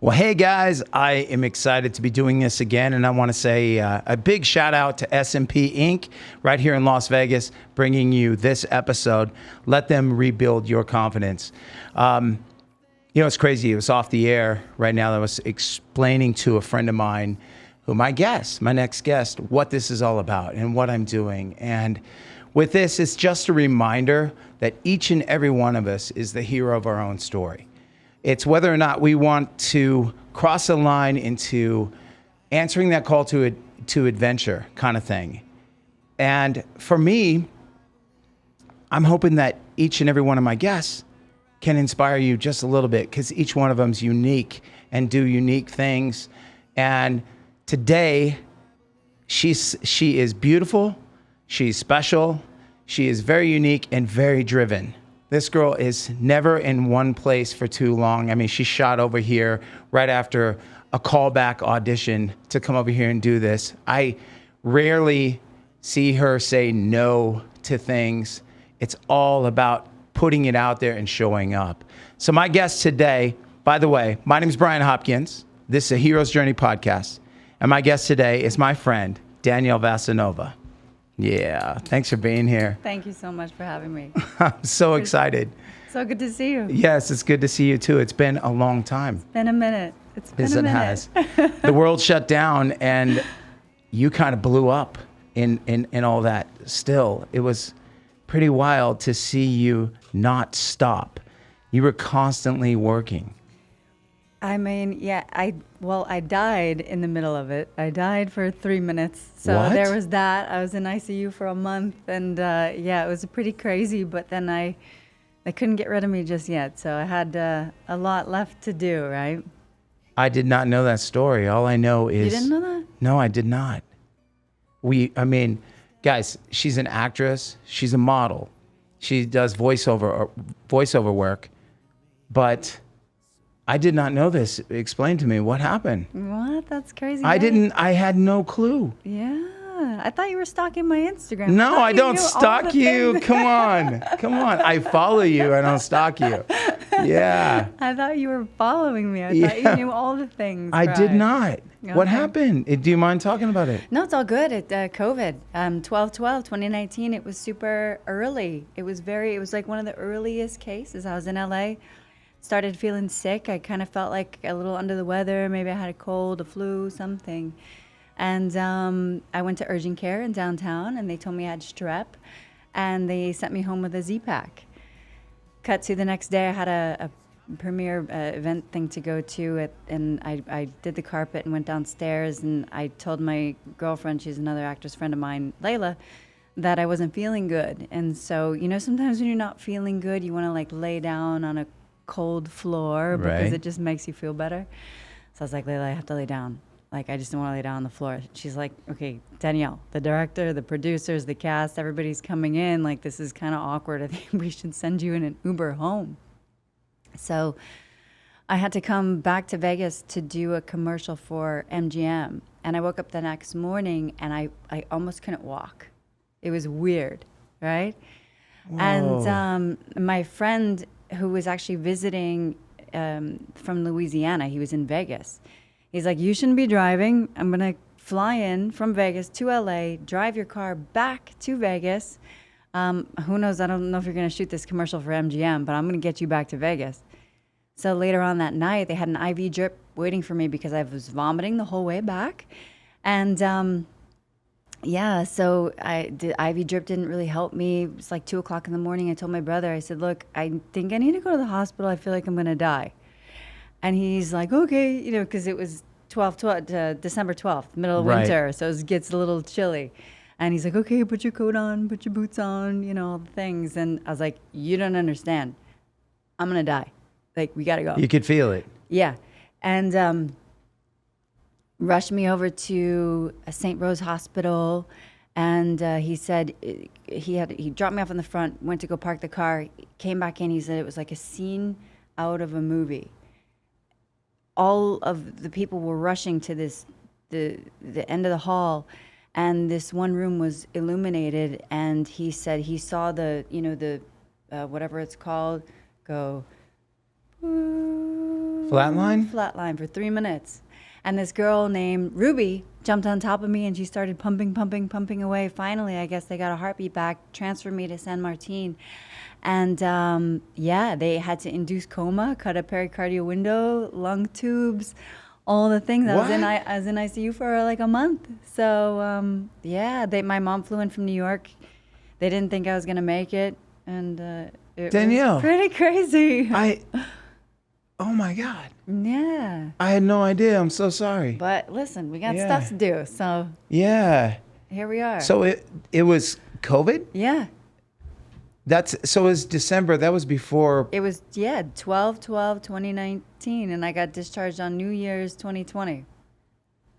Well, hey guys, I am excited to be doing this again, and I want to say a big shout out to S&P Inc. right here in Las Vegas, bringing you this episode. Let them rebuild your confidence. It's crazy. It was off the air right now. I was explaining to a friend of mine, my next guest, what this is all about and what I'm doing. And with this, it's just a reminder that each and every one of us is the hero of our own story. It's whether or not we want to cross a line into answering that call to adventure kind of thing. And for me, I'm hoping that each and every one of my guests can inspire you just a little bit, because each one of them's unique and do unique things. And today, she is beautiful, she's special, she is very unique and very driven. This girl is never in one place for too long. I mean, she shot over here right after a callback audition to come over here and do this. I rarely see her say no to things. It's all about putting it out there and showing up. So my guest today, by the way, my name is Bryan Hopkins. This is a Hero's Journey podcast. And my guest today is my friend, Danielle Vasinova. Yeah, thanks for being here. Thank you so much for having me. I'm so excited. So good to see you. Yes, it's good to see you too. It's been a long time. It's been a minute. Yes, it has. The world shut down and you kind of blew up in all that. Still, it was pretty wild to see you not stop. You were constantly working. I mean, yeah, I died in the middle of it. I died for 3 minutes. So What? There was that. I was in ICU for a month, and it was pretty crazy. But then they couldn't get rid of me just yet. So I had a lot left to do, right? I did not know that story. All I know is... You didn't know that? No, I did not. Guys, she's an actress. She's a model. She does voiceover work. But I did not know this. Explain to me what happened. What? That's crazy. I had no clue. Yeah. I thought you were stalking my Instagram. No, I don't stalk you. Come on. I follow you. I don't stalk you. Yeah. I thought you were following me. I thought you knew all the things. I did not. Okay. What happened? Do you mind talking about it? No, it's all good. COVID, 12/12/2019. It was super early. It was like one of the earliest cases. I was in LA. Started feeling sick. I kind of felt like a little under the weather. Maybe I had a cold, a flu, something. And I went to urgent care in downtown, and they told me I had strep, and they sent me home with a Z-Pack. Cut to the next day, I had a premiere event thing to go to, and I did the carpet and went downstairs, and I told my girlfriend, she's another actress friend of mine, Layla, that I wasn't feeling good. And so, sometimes when you're not feeling good, you want to lay down on a cold floor because it just makes you feel better. So I was like, Layla, I have to lay down. I just don't want to lay down on the floor. She's like, okay, Danielle, the director, the producers, the cast, everybody's coming in. This is kind of awkward. I think we should send you in an Uber home. So I had to come back to Vegas to do a commercial for MGM. And I woke up the next morning and I almost couldn't walk. It was weird, right? Whoa. And my friend who was actually visiting from Louisiana, he was in Vegas. He's like, you shouldn't be driving. I'm going to fly in from Vegas to LA, drive your car back to Vegas. Who knows? I don't know if you're going to shoot this commercial for MGM, but I'm going to get you back to Vegas. So later on that night, they had an IV drip waiting for me because I was vomiting the whole way back. And so the IV drip didn't really help me. It was 2 o'clock in the morning. I told my brother, I said, look, I think I need to go to the hospital. I feel like I'm going to die. And he's like, okay, because it was December 12th, middle of winter, so it gets a little chilly. And he's like, okay, put your coat on, put your boots on, all the things. And I was like, you don't understand. I'm going to die. We got to go. You could feel it. Yeah. And rushed me over to a St. Rose Hospital. And he said he dropped me off in the front, went to go park the car, came back in. He said it was like a scene out of a movie. All of the people were rushing to the end of the hall, and this one room was illuminated. And he said he saw the whatever it's called go. Flatline? Flatline for 3 minutes. And this girl named Ruby jumped on top of me and she started pumping away. Finally, I guess they got a heartbeat back, transferred me to San Martin. And they had to induce coma, cut a pericardial window, lung tubes, all the things. I was in ICU for like a month. So my mom flew in from New York. They didn't think I was gonna make it, and it Danielle, was pretty crazy. Oh my God. Yeah. I had no idea. I'm so sorry. But listen, we got stuff to do, so yeah. Here we are. So it was COVID? Yeah. So it was December. That was before. It was 12/12/2019, and I got discharged on New Year's 2020.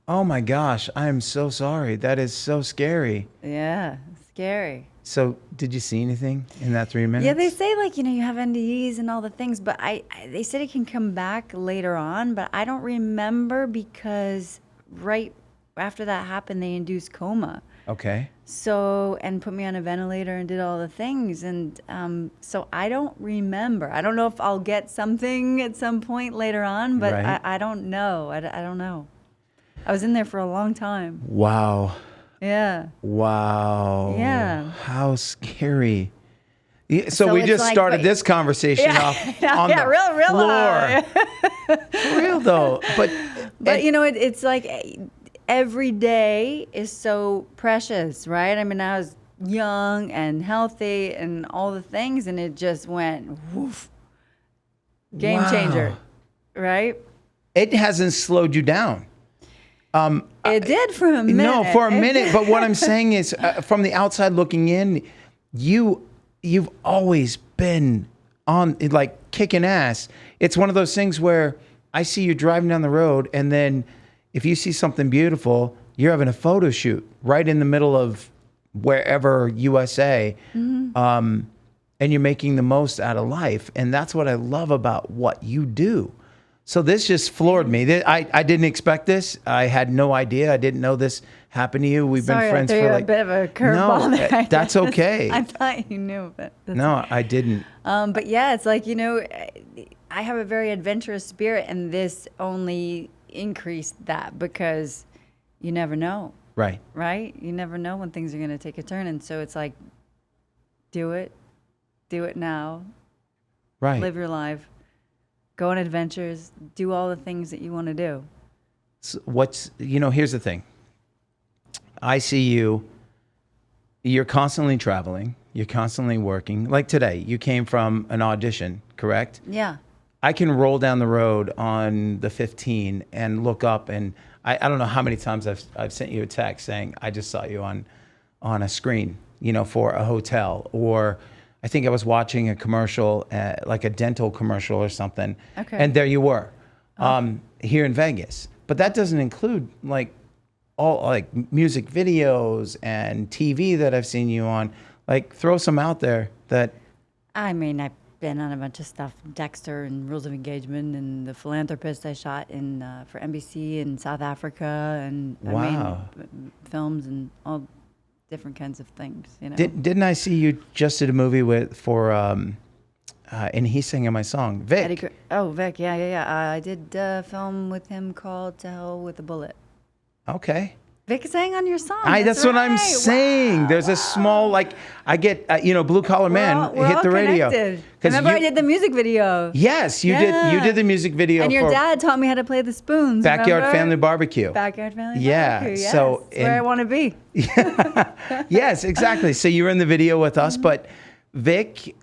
Oh my gosh, I am so sorry. That is so scary. Yeah, scary. So did you see anything in that 3 minutes? Yeah, they say you have NDEs and all the things, but they said it can come back later on, but I don't remember because right after that happened, they induced coma. Okay. So, and put me on a ventilator and did all the things. And so I don't remember. I don't know if I'll get something at some point later on, but Right. I don't know. I don't know. I was in there for a long time. Wow. Yeah. Wow. Yeah. How scary. Yeah, so we it's just like, started wait. this conversation off on the real floor. For real though. But it's like every day is so precious, right? I mean, I was young and healthy and all the things, and it just went woof. Game changer, right? It hasn't slowed you down. It did for a minute. No, for a minute. But what I'm saying is, from the outside looking in, you've always been on like kicking ass. It's one of those things where I see you driving down the road, and then if you see something beautiful, you're having a photo shoot right in the middle of wherever USA, and you're making the most out of life. And that's what I love about what you do. So this just floored me. I didn't expect this. I had no idea. I didn't know this happened to you. We've been friends for like a bit of a curveball. No, there. that's okay. I thought you knew, but no, I didn't. But yeah, it's like I have a very adventurous spirit, and this only increased that because you never know. Right. Right? You never know when things are going to take a turn, and so it's like, do it now. Right. Live your life. Go on adventures, do all the things that you want to do. So here's the thing. I see you're constantly traveling, you're constantly working. Like today, you came from an audition, correct? Yeah. I can roll down the road on the 15 and look up, and I don't know how many times I've sent you a text saying, I just saw you on a screen, for a hotel, or I think I was watching a commercial, like a dental commercial or something. Okay. And there you were, here in Vegas. But that doesn't include like all like music videos and TV that I've seen you on. Like throw some out there that. I mean, I've been on a bunch of stuff, Dexter and Rules of Engagement and The Philanthropist I shot in for NBC in South Africa, and wow. I mean, films and all different kinds of things, Didn't I see you just did a movie and he sang in my song, Vic. Vic, yeah. I did a film with him called To Hell with a Bullet. Okay. Vic sang on your song. That's what I'm saying. Wow, There's a small, I get, Blue Collar Man hit the radio. Remember I did the music video. Yes, you did. You did the music video. And your dad taught me how to play the spoons. Backyard Family Barbecue. Backyard Family Barbecue. Barbecue. Yes, So that's where I want to be. Yes, exactly. So you were in the video with us, but Vic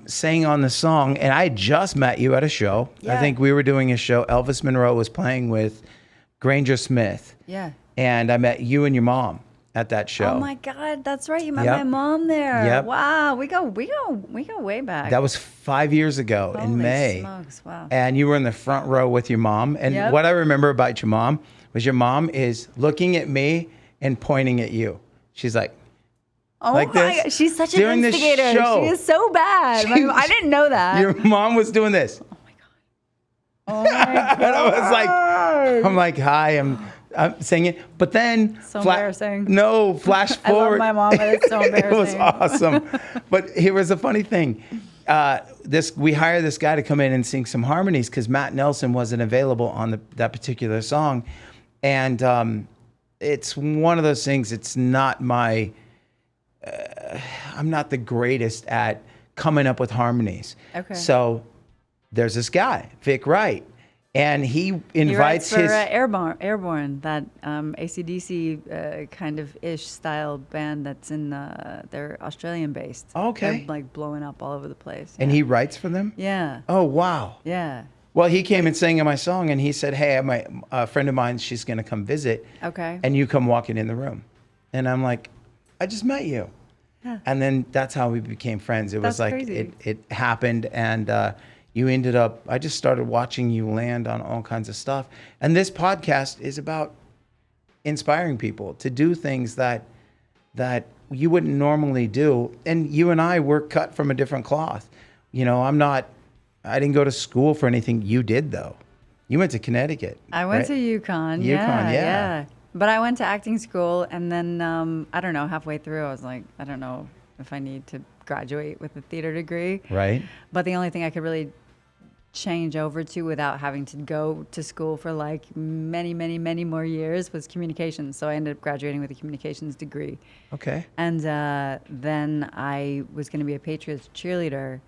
sang on the song, and I had just met you at a show. Yeah. I think we were doing a show. Elvis Monroe was playing with Granger Smith. Yeah. And I met you and your mom at that show. Oh my God, that's right. You met my mom there. Yep. Wow, we go way back. That was 5 years ago in May. Smokes, wow. And you were in the front row with your mom. And what I remember about your mom was your mom is looking at me and pointing at you. She's like, oh like my this. God, she's such an instigator. She is so bad. I didn't know that. Your mom was doing this. Oh my God. Oh my God. And I was like, I'm like, hi, I'm saying it, but then so embarrassing. No, flash forward. I love my mom, but it's so embarrassing. It was awesome. But here was a funny thing. we hired this guy to come in and sing some harmonies because Matt Nelson wasn't available on that particular song. And it's one of those things, it's not my, I'm not the greatest at coming up with harmonies. Okay. So there's this guy, Vic Wright, and he invites for his Airborne, that AC/DC kind of ish style band that's in they're Australian based. Okay. They're like blowing up all over the place. and he writes for them. Yeah. Oh wow. Yeah. Well, he came and sang in my song, and he said, "Hey, a friend of mine, she's going to come visit, Okay. and you come walking in the room." And I'm like, "I just met you." Yeah. And then that's how we became friends. It was That's like crazy. it happened, and you ended up. I just started watching you land on all kinds of stuff. And this podcast is about inspiring people to do things that you wouldn't normally do. And you and I were cut from a different cloth. You know, I didn't go to school for anything. You did though. You went to Connecticut. I went right? to UConn. UConn, Yeah, yeah. But I went to acting school, and then I don't know. Halfway through, I was like, I don't know if I need to graduate with a theater degree. Right. But the only thing I could really change over to without having to go to school for like many more years was communications. So I ended up graduating with a communications degree. Okay. And then I was going to be a Patriots cheerleader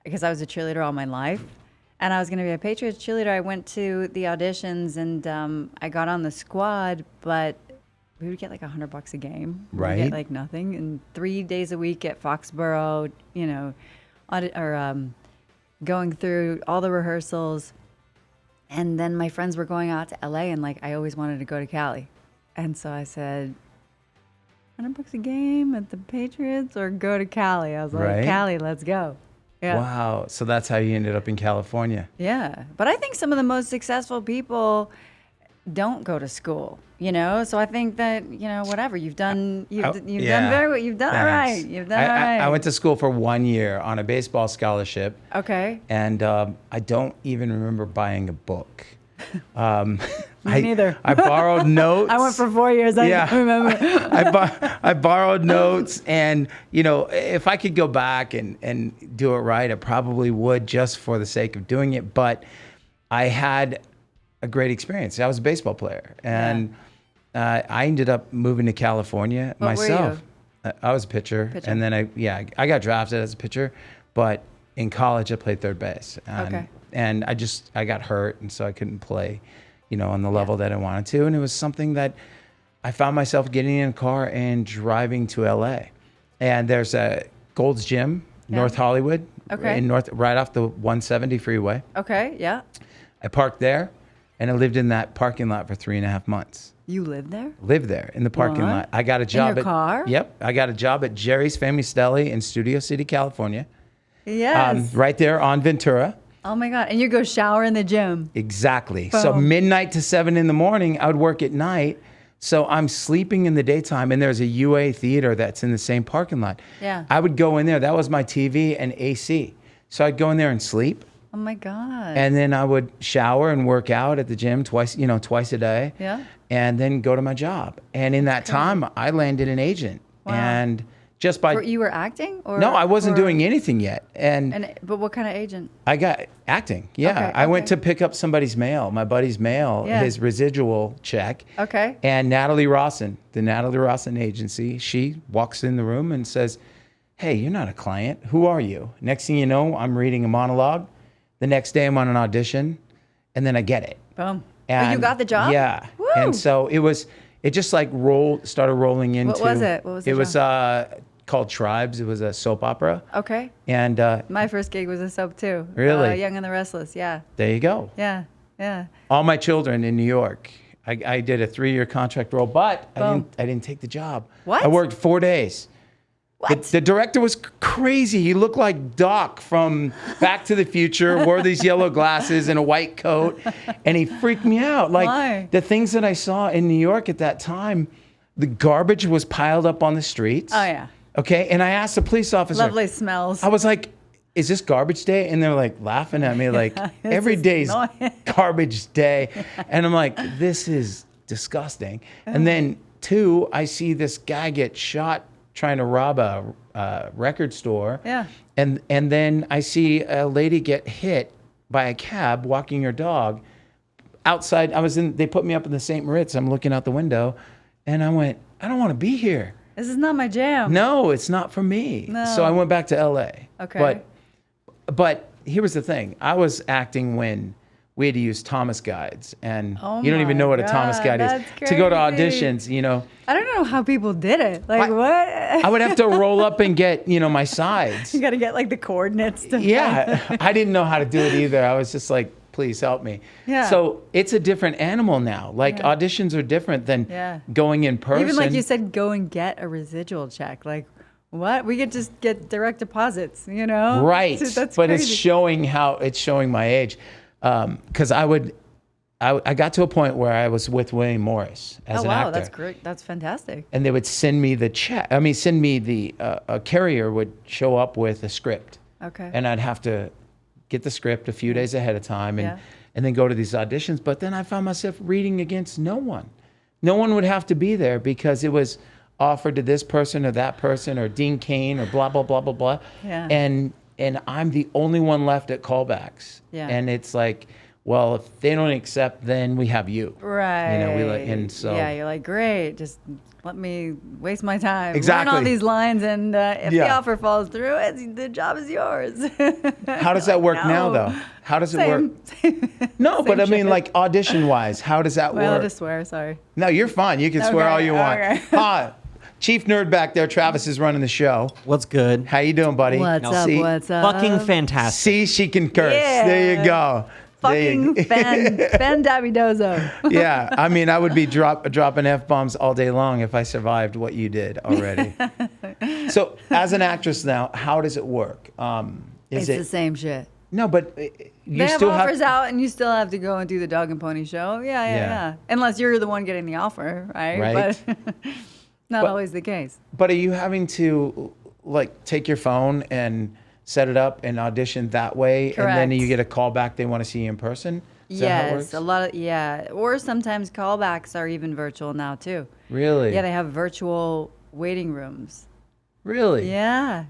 because I was a cheerleader all my life. And I was going to be a Patriots cheerleader. I went to the auditions and I got on the squad, but we would get like $100 a game. Right. We'd get like nothing. And 3 days a week at Foxborough, you know, going through all the rehearsals. And then my friends were going out to LA and like I always wanted to go to Cali. And so I said, $100 a game at the Patriots or go to Cali? I was like, Right. Cali, let's go. Yeah. Wow. So that's how you ended up in California. Yeah. But I think some of the most successful people don't go to school, you know? So I think that, you know, whatever you've done, you've done very well. You've done all right. Thanks. You've done all right. I went to school for 1 year on a baseball scholarship. Okay. And I don't even remember buying a book. Me neither. I borrowed notes. I went for 4 years. I Yeah. don't remember. I borrowed notes, and you know, if I could go back and do it right, I probably would, just for the sake of doing it. But I had a great experience. I was a baseball player, and I ended up moving to California What were myself. I was a pitcher, and then I got drafted as a pitcher, but in college I played third base. Okay. And I got hurt, and so I couldn't play, you know, on the level that I wanted to. And it was something that I found myself getting in a car and driving to LA. And there's a Gold's Gym, North Hollywood, Okay. right off the 170 freeway. Okay. Yeah. I parked there, and I lived in that parking lot for 3.5 months. You live there? Lived there in the parking What? lot. I got a job your car? Yep, I got a job at Jerry's Family Deli in Studio City, California. Yes. Right there on Ventura. Oh my God. And you go shower in the gym. Exactly. So Boom. midnight to 7 in the morning, I would work at night. So I'm sleeping in the daytime, and there's a UA theater that's in the same parking lot. Yeah. I would go in there. That was my TV and AC. So I'd go in there and sleep, Oh my God. and then I would shower and work out at the gym twice a day. Yeah. And then go to my job. And in that time, I landed an agent. Wow. And just by You were acting? Or no, I wasn't or- doing anything yet. But what kind of agent? I got acting. Yeah. Okay, I went okay. to pick up somebody's mail, my buddy's mail, Yeah. his residual check. Okay. And Natalie Rawson, the Natalie Rawson agency, she walks in the room and says, "Hey, you're not a client. Who are you?" Next thing you know, I'm reading a monologue. The next day I'm on an audition, and then I get it. Boom. And But you got the job? Yeah. Woo. And so it just like started rolling into. What was it? What was the It was job? called Tribes. It was a soap opera. Okay. And My first gig was a soap too. Really? Young and the Restless. Yeah. there you go. Yeah. Yeah. All My Children in New York. I did a 3-year contract role, but Boom. I didn't take the job. What? I worked 4 days. What? The director was crazy. He looked like Doc from Back to the Future, wore these yellow glasses and a white coat, and he freaked me out. Like Why? the things that I saw in New York at that time, the garbage was piled up on the streets. Oh, yeah. Okay, and I asked the police officer. Lovely smells. I was like, "Is this garbage day?" And they're like laughing at me, like every is day's annoying. garbage day. And I'm like, this is disgusting. And then 2, I see this guy get shot trying to rob a record store. Yeah. And then I see a lady get hit by a cab walking her dog outside. They put me up in the St. Moritz. I'm looking out the window and I went, I don't want to be here. This is not my jam. No, it's not for me. No. So I went back to LA. Okay. But here was the thing. I was acting when we had to use Thomas guides, and Oh you don't even my know what a Thomas God, guide is. that's To go to crazy. auditions, you know, I don't know how people did it. Like, what? I would have to roll up and get, you know, my sides. You got to get like the coordinates to Yeah, I didn't know how to do it either. I was just like, please help me. Yeah. So it's a different animal now. Like auditions are different than going in person. Even like you said, go and get a residual check. Like, what? We could just get direct deposits, you know? Right. That's but crazy. it's showing my age. Because I got to a point where I was with William Morris as Oh, an wow. actor. That's great. That's fantastic. And they would send me the check. I mean, send me a carrier would show up with a script. Okay. And I'd have to get the script a few days ahead of time and then go to these auditions. But then I found myself reading against no one. No one would have to be there because it was offered to this person or that person or Dean Cain or blah, blah, blah, blah, blah. Yeah. And I'm the only one left at callbacks. Yeah. And it's like, well, if they don't accept, then we have you. Right. You know, and so. Yeah, you're like, great. Just let me waste my time. Exactly. Learn all these lines, and if the Yeah. offer falls through, the job is yours. How does that work now, No. though? How does it work? No, but I mean, like audition-wise, how does that Well, I work? just swear, sorry. No, you're fine. You can swear Okay, all you want. okay. Hi, Chief Nerd back there. Travis is running the show. What's good? How you doing, buddy? What's up? See, What's up? Fucking fantastic. see, she can curse. There you go. Fucking fan Davidozo. Yeah, I mean, I would be dropping F-bombs all day long if I survived what you did already. So, as an actress now, how does it work? It's the same shit. No, but you They have still offers out, and you still have to go and do the dog and pony show. Yeah. Yeah. Unless you're the one getting the offer, right? Right. But not always the case. But are you having to like take your phone and set it up and audition that way, and then Correct. you get a call back? They want to see you in person. Is that how it Yes, works? a lot of or sometimes callbacks are even virtual now too. Really? Yeah, they have virtual waiting rooms. Really? Yeah.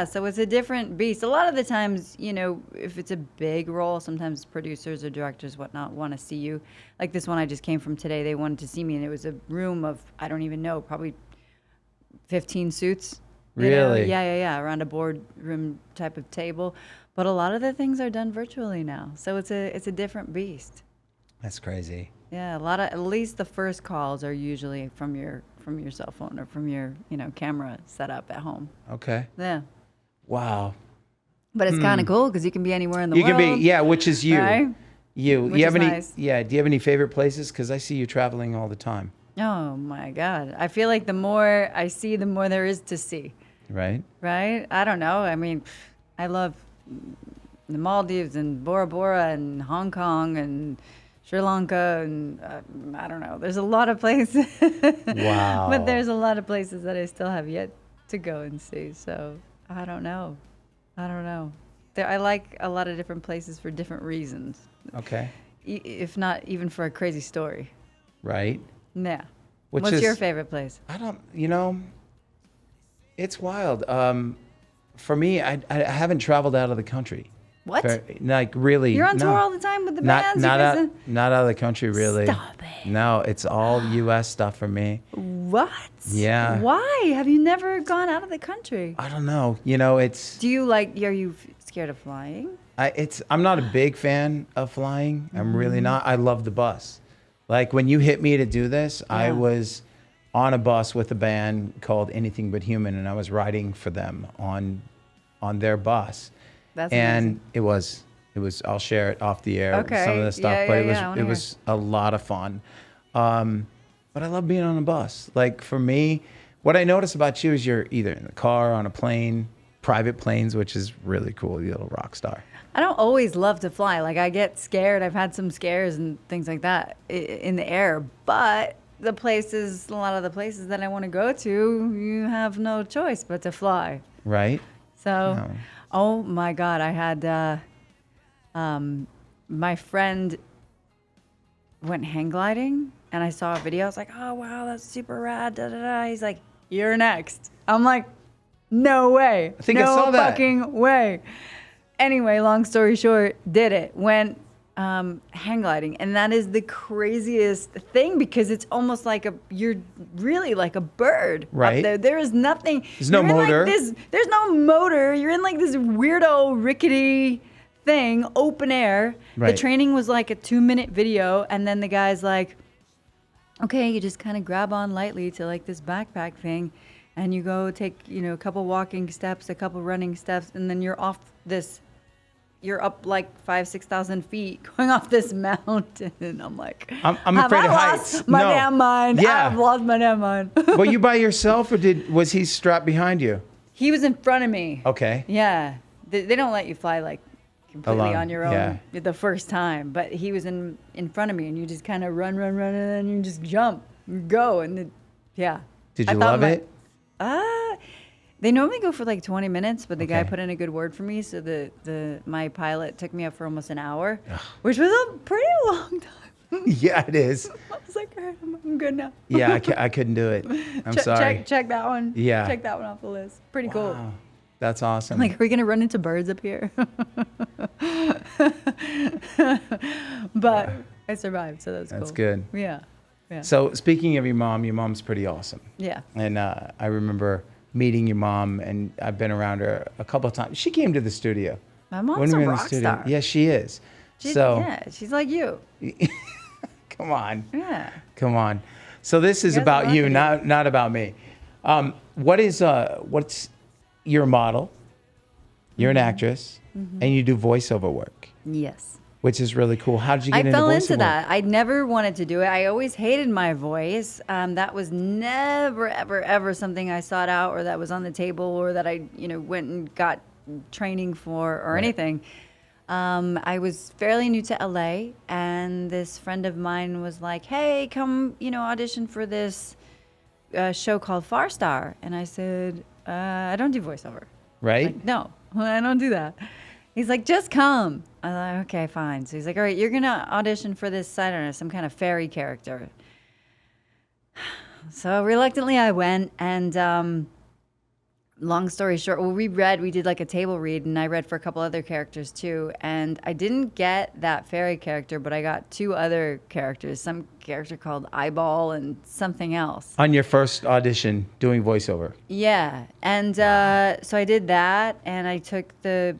So it's a different beast. A lot of the times, you know, if it's a big role, sometimes producers or directors, whatnot, want to see you. Like this one I just came from today, they wanted to see me, and it was a room of, I don't even know, probably 15 suits. you know? Really? Yeah. Around a boardroom type of table. But a lot of the things are done virtually now. So it's a different beast. That's crazy. Yeah, at least the first calls are usually from your cell phone or from your, camera set up at home. Okay. Yeah. Wow. But it's kind of cool because you can be anywhere in the You world. can be, yeah, which is you. Right? You. Which You have is any? nice. Yeah. Do you have any favorite places? Because I see you traveling all the time. Oh my God. I feel like the more I see, the more there is to see. Right. Right? I don't know. I mean, I love the Maldives and Bora Bora and Hong Kong and Sri Lanka and I don't know. There's a lot of places. Wow. But there's a lot of places that I still have yet to go and see. So I don't know. I like a lot of different places for different reasons. Okay. If not even for a crazy story. Right. Yeah. Which What's is- your favorite place? I don't. It's wild. For me, I haven't traveled out of the country. What? Like really. You're on no. tour all the time with the Not bands? not You out, guys not out of the country really. Stop it. No, it's all U.S. stuff for me. What? Yeah. Why? Have you never gone out of the country? I don't know. It's Do you are you scared of flying? I'm not a big fan of flying. I'm really Mm-hmm. not. I love the bus. Like when you hit me to do this, I Yeah. was on a bus with a band called Anything But Human, and I was riding for them on their bus. That's and amazing. it was. I'll share it off the air. Okay. Some of the stuff, Yeah, but yeah, I wanna it hear. was a lot of fun. But I love being on a bus. Like for me, what I notice about you is you're either in the car, on a plane, private planes, which is really cool. You're a little rock star. I don't always love to fly. Like I get scared. I've had some scares and things like that in the air. But a lot of the places that I want to go to, you have no choice but to fly. Right? So, No. oh my God, I had my friend went hang gliding, and I saw a video. I was like, oh wow, that's super rad. Da da da. He's like, you're next. I'm like, no way. I think I saw that. No fucking way. Anyway, long story short, did it. Went hang gliding, and that is the craziest thing because it's almost like you're really like a bird right up there. There is nothing. There's no motor. There's no motor. You're in like this weirdo rickety thing, open air. Right. The training was like a 2-minute video, and then the guy's like, okay, you just kind of grab on lightly to like this backpack thing, and you go take a couple walking steps, a couple running steps, and then you're off this. You're up like 5,000-6,000 feet going off this mountain. And I'm like, I'm afraid of heights. Lost my damn mind. Yeah. I've lost my damn mind. Were you by yourself, or was he strapped behind you? He was in front of me. Okay. Yeah. They don't let you fly like completely Alone. on your own the first time. But he was in front of me, and you just kind of run, and then you just jump, you go, and yeah. Did you love it? They normally go for like 20 minutes, but the guy put in a good word for me, so my pilot took me up for almost an hour, which was a pretty long time. Yeah, it is. I was like, all right, I'm good now. Yeah, I couldn't do it. I'm sorry. Check that one. Yeah. Check that one off the list. Pretty cool. That's awesome. Like, are we going to run into birds up here? But I survived, so that's cool. That's good. Yeah. So speaking of your mom's pretty awesome. Yeah. And I remember meeting your mom, and I've been around her a couple of times. She came to the studio. My mom's a rock star. Yeah, she is. She's like you. Come on. Yeah. Come on. So this is about you, not about me. What's you're a model, you're an actress, and you do voiceover work. Yes. Which is really cool. How did you get into voiceover? I fell into that. I never wanted to do it. I always hated my voice. That was never, ever, ever something I sought out or that was on the table or that I, went and got training for or anything. I was fairly new to LA, and this friend of mine was like, hey, come, audition for this show called Farstar. And I said, I don't do voiceover. Right? Like, no, I don't do that. He's like, just come. I was like, okay, fine. So he's like, all right, you're going to audition for this, I don't know, some kind of fairy character. So reluctantly I went, and long story short, we did like a table read, and I read for a couple other characters too. And I didn't get that fairy character, but I got 2 other characters, some character called Eyeball and something else. On your first audition doing voiceover? Yeah. And so I did that, and I took the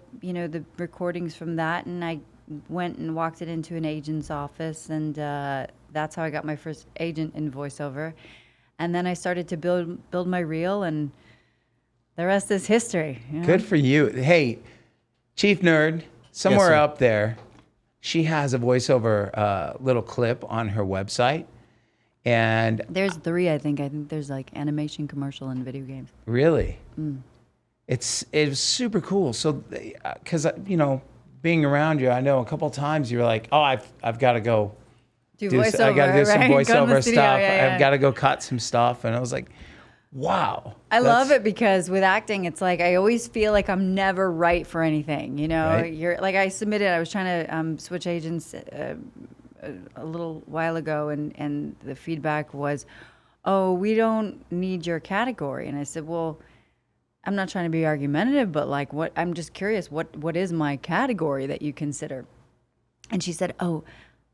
recordings from that, and I went and walked it into an agent's office, and that's how I got my first agent in voiceover. And then I started to build my reel, and the rest is history. Good for you. Hey, Chief Nerd, somewhere up there, she has a voiceover little clip on her website. And there's 3, I think. I think there's like animation, commercial, and video games. Really? It's super cool. So, because being around you, I know a couple of times you were like, "Oh, I've got to go do voiceover. I got to do some voiceover stuff. Yeah. I've got to go cut some stuff." And I was like, "Wow!" I love it because with acting, it's like I always feel like I'm never right for anything. Right. You're like I was trying to switch agents a little while ago, and the feedback was, "Oh, we don't need your category." And I said, "Well, I'm not trying to be argumentative, but like, what? I'm just curious. What is my category that you consider?" And she said, "Oh,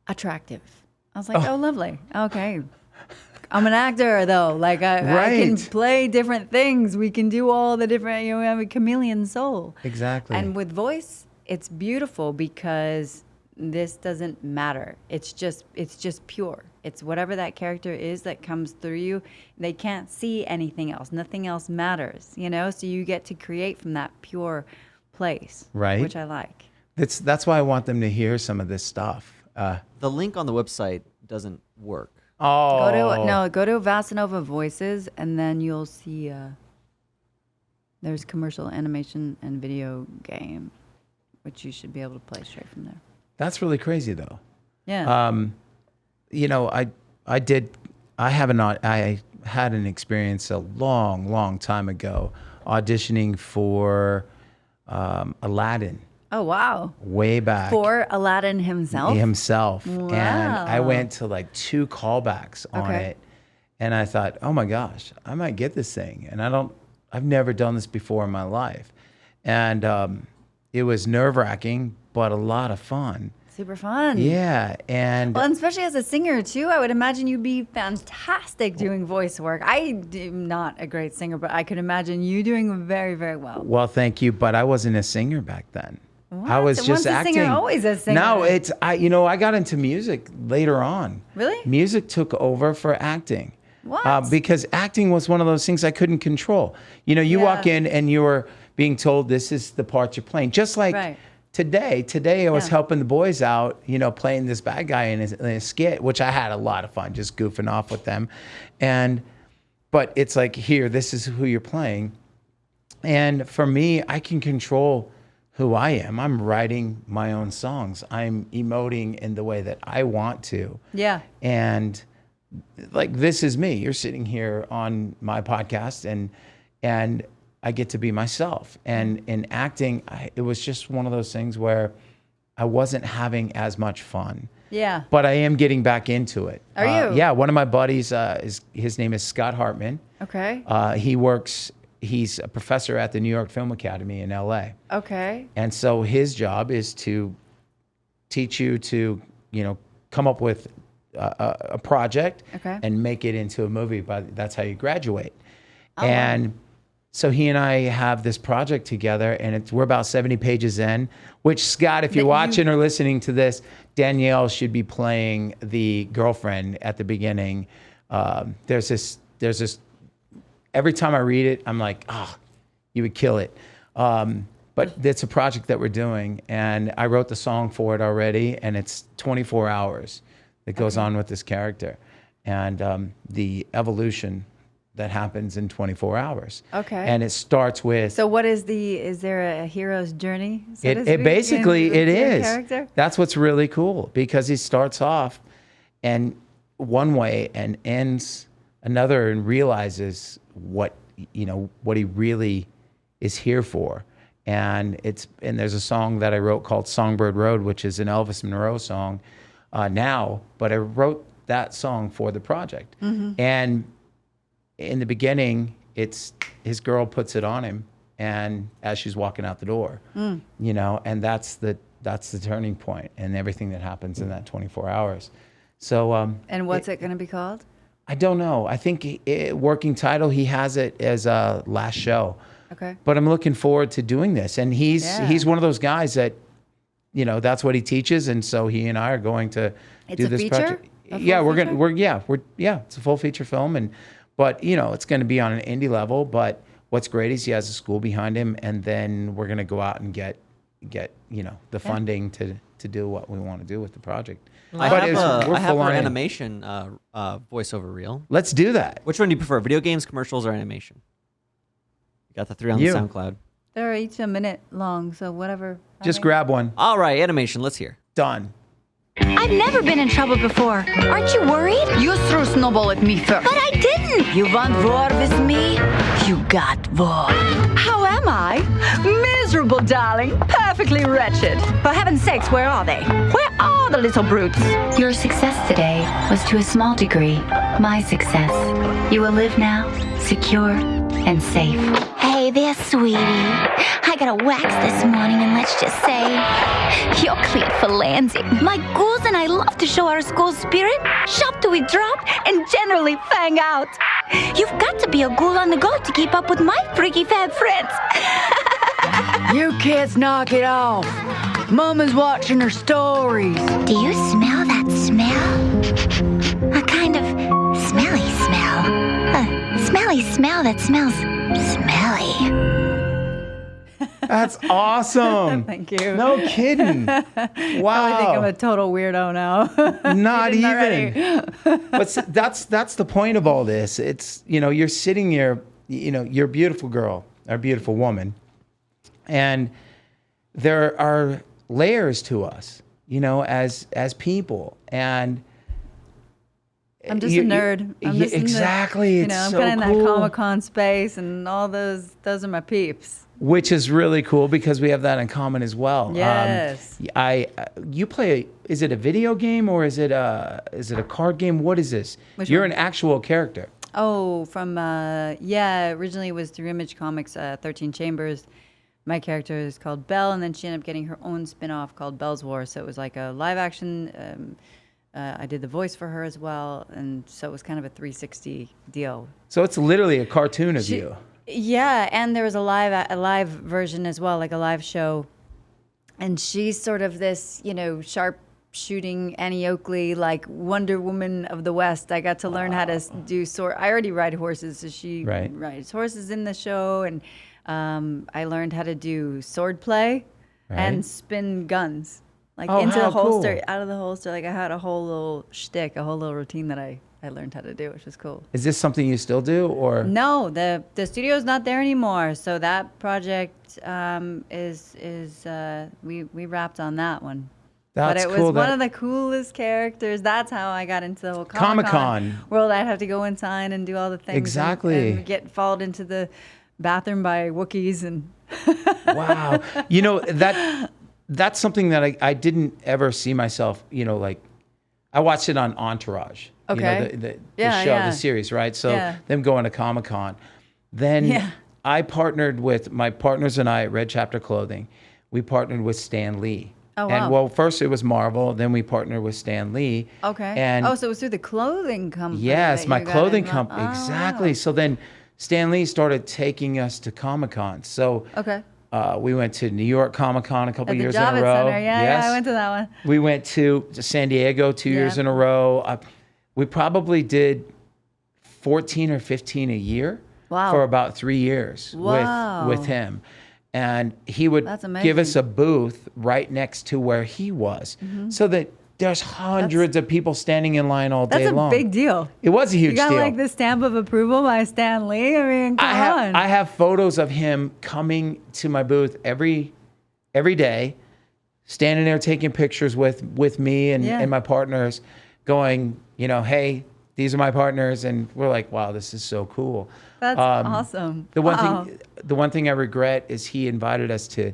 attractive." I was like, "Oh, lovely. Okay, I'm an actor though. Like, I can play different things. We can do all the different. We have a chameleon soul." Exactly. And with voice, it's beautiful because this doesn't matter. It's just pure. It's whatever that character is that comes through you. They can't see anything else. Nothing else matters, So you get to create from that pure place, right? Which I like. That's why I want them to hear some of this stuff. The link on the website doesn't work. Oh. Go to Vasinova Voices, and then you'll see there's commercial, animation, and video game, which you should be able to play straight from there. That's really crazy, though. Yeah. I had an experience a long time ago auditioning for Aladdin. Oh, wow. Way back. For Aladdin himself? Himself. Wow. And I went to like 2 callbacks on it. And I thought, oh my gosh, I might get this thing. And I've never done this before in my life. And it was nerve-wracking, but a lot of fun. Super fun. Yeah. And Well, and especially as a singer too, I would imagine you'd be fantastic doing voice work. I am not a great singer, but I could imagine you doing very, very well. well, thank you, but I wasn't a singer back then. I was just Once a acting. singer, always a singer. No, I got into music later on. Really? Music took over for acting. What? Because acting was one of those things I couldn't control. You walk Yeah. in and you're being told this is the part you're playing. Just like Right. today I was Yeah. helping the boys out, playing this bad guy in a skit, which I had a lot of fun just goofing off with them. But it's like, here, this is who you're playing. And for me, I can control who I am. I'm writing my own songs. I'm emoting in the way that I want to. Yeah. And like, this is me. You're sitting here on my podcast and I get to be myself. And in acting, it was just one of those things where I wasn't having as much fun. Yeah. But I am getting back into it. Are you? Yeah. One of my buddies, his name is Scott Hartman. Okay. He's a professor at the New York Film Academy in LA. Okay. And so his job is to teach you to, come up with a project Okay. and make it into a movie. But that's how you graduate. Oh, And so he and I have this project together, and we're about 70 pages in, which, Scott, if you're watching or listening to this, Danielle should be playing the girlfriend at the beginning. There's this, every time I read it, I'm like, you would kill it. But it's a project that we're doing, and I wrote the song for it already, and it's 24 hours that goes on with this character, and the evolution that happens in 24 hours. Okay. And it starts with... So what is there a hero's journey? So to It speak, basically, in it your is. character? That's what's really cool, because he starts off and one way and ends another, and realizes what he really is here for. And there's a song that I wrote called Songbird Road, which is an Elvis Monroe song now, but I wrote that song for the project. Mm-hmm. And in the beginning, it's his girl puts it on him, and as she's walking out the door, and that's the turning point, and everything that happens in that 24 hours. So, And what's it going to be called? I don't know. I think working title, he has it as a last show. Okay. But I'm looking forward to doing this, and he's one of those guys that, that's what he teaches, and so he and I are going to It's do a this feature? project. A full Yeah, feature? it's a full feature film, but it's going to be on an indie level. But what's great is he has a school behind him, and then we're going to go out and get the funding to do what we want to do with the project. I But have full our on in. animation voiceover reel. Let's do that. Which one do you prefer, video games, commercials, or animation? You got the 3 on You. the SoundCloud. They're each a minute long, so whatever. Just grab one. All right, animation. Let's hear. Done. I've never been in trouble before. Aren't you worried? You threw a snowball at me first. But I didn't. You want war with me? You got war. How am I? Miserable, darling. Perfectly wretched. For heaven's sakes, where are they? Where are the little brutes? Your success today was to a small degree my success. You will live now, secure and safe. Hey there, sweetie. I got a wax this morning, and let's just say you're cleared for Lansing. My ghouls and I love to show our school spirit, shop till we drop, and generally fang out. You've got to be a ghoul on the go to keep up with my freaky fab friends. You kids knock it off. Mama's watching her stories. Do you smell that smell? A kind of smelly smell. A smelly smell that smells smelly. That's awesome. Thank you. No kidding. Wow. I think I'm a total weirdo now. Not Didn't even. But that's the point of all this. It's, you're sitting here, you're a beautiful girl, or a beautiful woman, and there are layers to us, as people, and I'm just a nerd. I'm just exactly. I'm It's kind so of in that cool. Comic-Con space, and all those are my peeps. which is really cool because we have that in common as well. Yes. You play. Is it a video game or is it a card game? What is this? You're an actual character. Oh, from originally it was through Image Comics, 13 Chambers. My character is called Belle, and then she ended up getting her own spin-off called Belle's War. So it was like a live action. I did the voice for her as well, and so it was kind of a 360 deal. So it's literally a cartoon of you. Yeah, and there was a live version as well, like a live show. And she's sort of this, sharp shooting Annie Oakley, like Wonder Woman of the West. I got to learn how to do sword. I already ride horses, so she rides horses in the show, and I learned how to do sword play and spin guns, like into the holster, out of the holster. Like I had a whole little shtick, a whole little routine that I learned how to do, which was cool. Is this something you still do, or no? The studio's not there anymore, so that project we wrapped on that one. That's but it was one of the coolest characters. That's how I got into the whole Comic-Con world. I'd have to go inside and do all the things. Exactly. And get followed into the bathroom by Wookiees and. Wow. That's something that I didn't ever see myself. Like I watched it on Entourage. Okay. The show, the series, right? So them going to Comic-Con. Then I partnered with my partners and I at Red Chapter Clothing. We partnered with Stan Lee. Oh, wow. And first it was Marvel, then we partnered with Stan Lee. Okay. And so it was through the clothing company. Yes, my clothing company. Oh, exactly. Wow. So then Stan Lee started taking us to Comic-Con. So we went to New York Comic-Con a couple years in a row. Center. Yeah, I went to that one. We went to San Diego 2 years in a row. We probably did 14 or 15 a year for about 3 years with him. And he would give us a booth right next to where he was, so that there's hundreds of people standing in line all day long. That's a big deal. It was a huge deal. You got like the stamp of approval by Stan Lee. I mean, come on. I have photos of him coming to my booth every day, standing there taking pictures with me and my partners, going, hey, these are my partners, and we're like, wow, this is so cool. That's awesome. The one thing I regret is he invited us to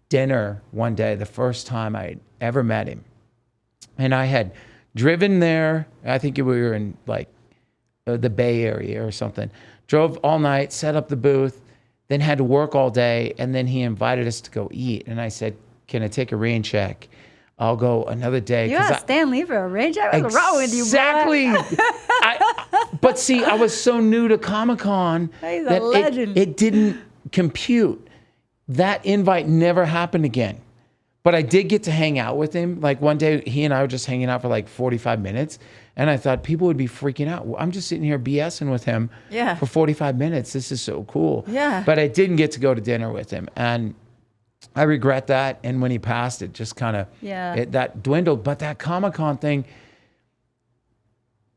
dinner one day, the first time I ever met him. And I had driven there. I think we were in like the Bay Area or something. Drove all night, set up the booth, then had to work all day. And then he invited us to go eat. And I said, can I take a rain check? I'll go another day. You asked Stan Lee for a rain check? What's wrong with you, boy? Exactly. But see, I was so new to Comic-Con He's that a legend. it didn't compute. That invite never happened again. But I did get to hang out with him. Like one day, he and I were just hanging out for like 45 minutes. And I thought people would be freaking out. I'm just sitting here BSing with him for 45 minutes. This is so cool. Yeah. But I didn't get to go to dinner with him. And I regret that. And when he passed, it just kind of, that dwindled. But that Comic-Con thing,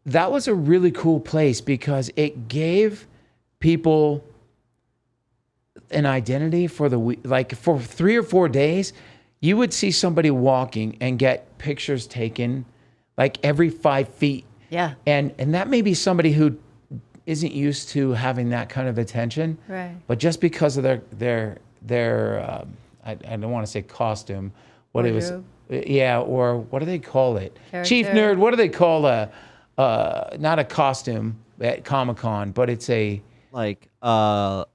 that was a really cool place because it gave people an identity for the week. Like for 3 or 4 days, you would see somebody walking and get pictures taken like every 5 feet. Yeah. And that may be somebody who isn't used to having that kind of attention. Right. But just because of their I don't want to say costume, what it was, or what do they call it? Character. Chief Nerd, what do they call not a costume at Comic-Con, but it's a cosplay?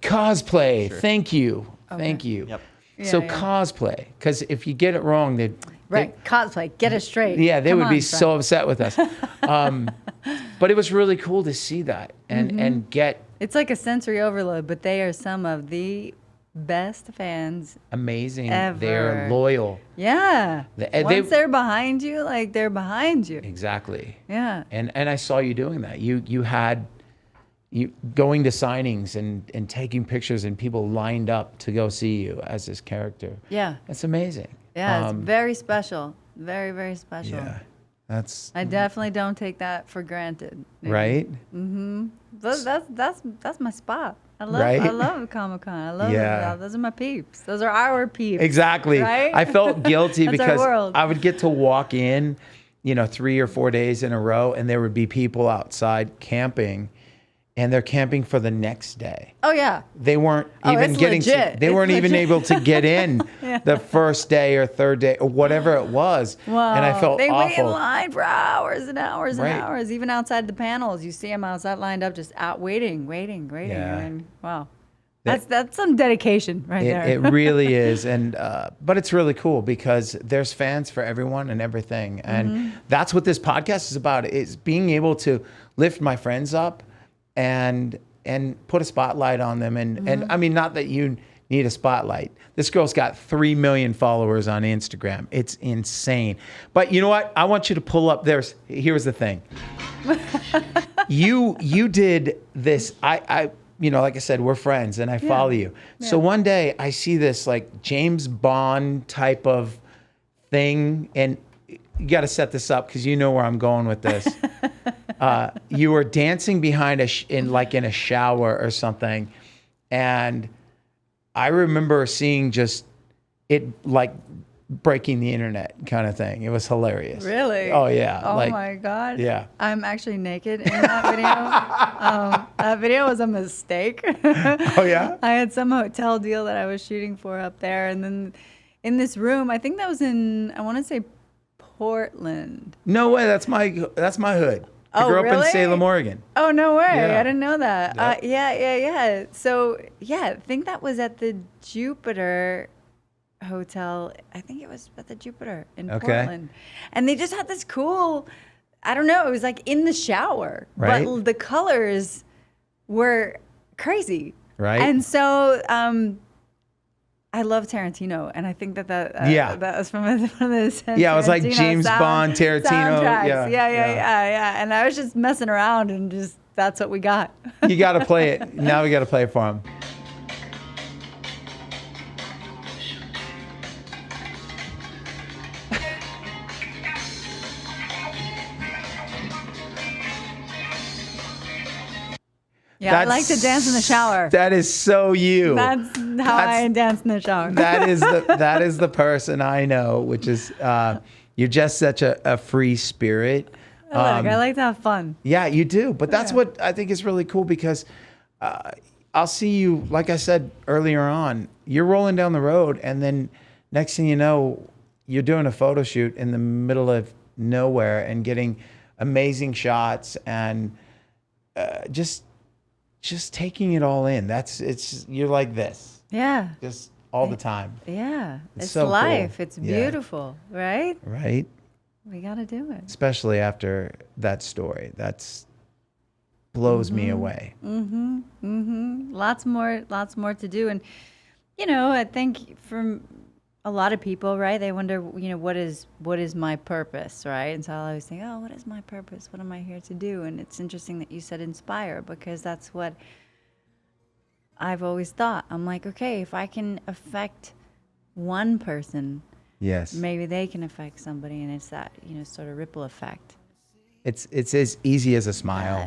Cosplay. Sure. Thank you. Thank you. Yep. So cosplay, because if you get it wrong, cosplay, get it straight. Yeah, they would be so upset with us. But it was really cool to see that and get. It's like a sensory overload, but they are some of the best fans. Amazing. Ever. They're loyal. Yeah. Once they're behind you, like they're behind you. Exactly. Yeah. And I saw you doing that. You had going to signings and taking pictures and people lined up to go see you as this character. Yeah. That's amazing. Yeah, it's very special. Very, very special. Yeah. I definitely don't take that for granted. Right? Mm-hmm. That's my spot. I love Comic-Con. I love it. Those are my peeps. Those are our peeps. Exactly. Right? I felt guilty That's because our world. I would get to walk in, 3 or 4 days in a row, and there would be people outside camping. and they're camping for the next day. Oh yeah. They weren't Oh, even it's getting legit. they It's weren't even legit. able to get in the first day or third day or whatever it was. Wow. And I felt they awful. wait in line for hours and hours and Right. hours. Even outside the panels, you see them outside lined up, just out waiting. Yeah. I mean, wow. That's some dedication right there. It really is, and but it's really cool because there's fans for everyone and everything, and that's what this podcast is about: is being able to lift my friends up and put a spotlight on them. And I mean, not that you need a spotlight. This girl's got 3 million followers on Instagram. It's insane. But you know what? I want you to pull up. Here's the thing. You did this. I you know, like I said, we're friends and I follow you. So one day I see this like James Bond type of thing, and you got to set this up because you know where I'm going with this. You were dancing behind in a shower or something, and I remember seeing just it like breaking the internet kind of thing. It was hilarious. Really? Oh yeah. Oh my God. Yeah. I'm actually naked in that video. That video was a mistake. Oh yeah. I had some hotel deal that I was shooting for up there, and then in this room, I think that was I want to say Portland. No way. That's my hood. I Oh, grew up in really? Salem, Oregon. Oh, no way. Yeah. I didn't know that. Yep. Yeah. So, yeah, I think that was at the Jupiter Hotel. I think it was at the Jupiter in Portland. And they just had this cool, I don't know, it was like in the shower. Right. But the colors were crazy. Right. And so, I love Tarantino, and I think that that was from the Yeah, it was like Tarantino James Bond, Tarantino. soundtracks. Yeah. Yeah. And I was just messing around, and just that's what we got. You got to play it. Now we got to play it for him. Yeah, I like to dance in the shower. That is so you. That's how I dance in the shower. that is the person I know, which is you're just such a free spirit. I like to have fun. Yeah, you do. But that's what I think is really cool because I'll see you, like I said earlier on, you're rolling down the road and then next thing you know, you're doing a photo shoot in the middle of nowhere and getting amazing shots and just taking it all in. You're like this. Yeah. Just all the time. Yeah. It's so cool. life. It's Yeah. beautiful, right? Right? We got to do it. Especially after that story. That's blows me away. Lots more to do. And, I think from a lot of people, right, they wonder, what is my purpose, right? And so I always think, what is my purpose? What am I here to do? And it's interesting that you said inspire, because that's what I've always thought. I'm like, okay, if I can affect one person, Yes. maybe they can affect somebody, and it's that, sort of ripple effect. It's as easy as a smile.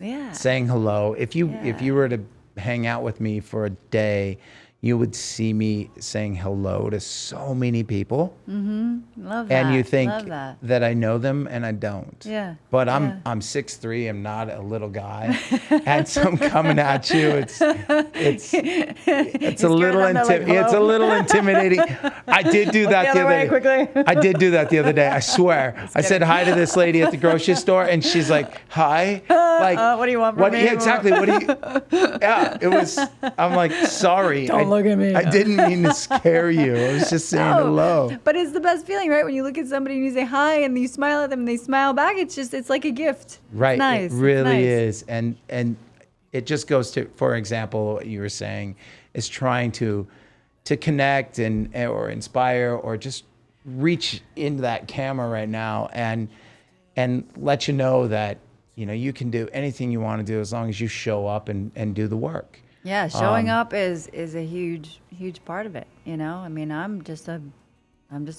Yeah. Saying hello. If you were to hang out with me for a day, you would see me saying hello to so many people. Love that. And you think Love that. I know them, and I don't. Yeah. But Yeah. I'm 6'3". I'm not a little guy, and so I'm coming at you. It's a little it's a little intimidating. I did do that the other day. Quickly. I did do that the other day. I swear. I said hi to this lady at the grocery store, and she's like, "Hi." Like, what do you want from me? Yeah, exactly. What do you? Yeah, it was. I'm like, sorry. Don't look at me. I didn't mean to scare you. I was just saying hello. But it's the best feeling, right? When you look at somebody and you say hi and you smile at them and they smile back, it's like a gift. Right. It's nice. It really It's nice. is. And it just goes to, for example, what you were saying is trying to connect or inspire or just reach into that camera right now and let you know that, you can do anything you want to do as long as you show up and do the work. Yeah, showing up is a huge part of it. I mean, I'm just a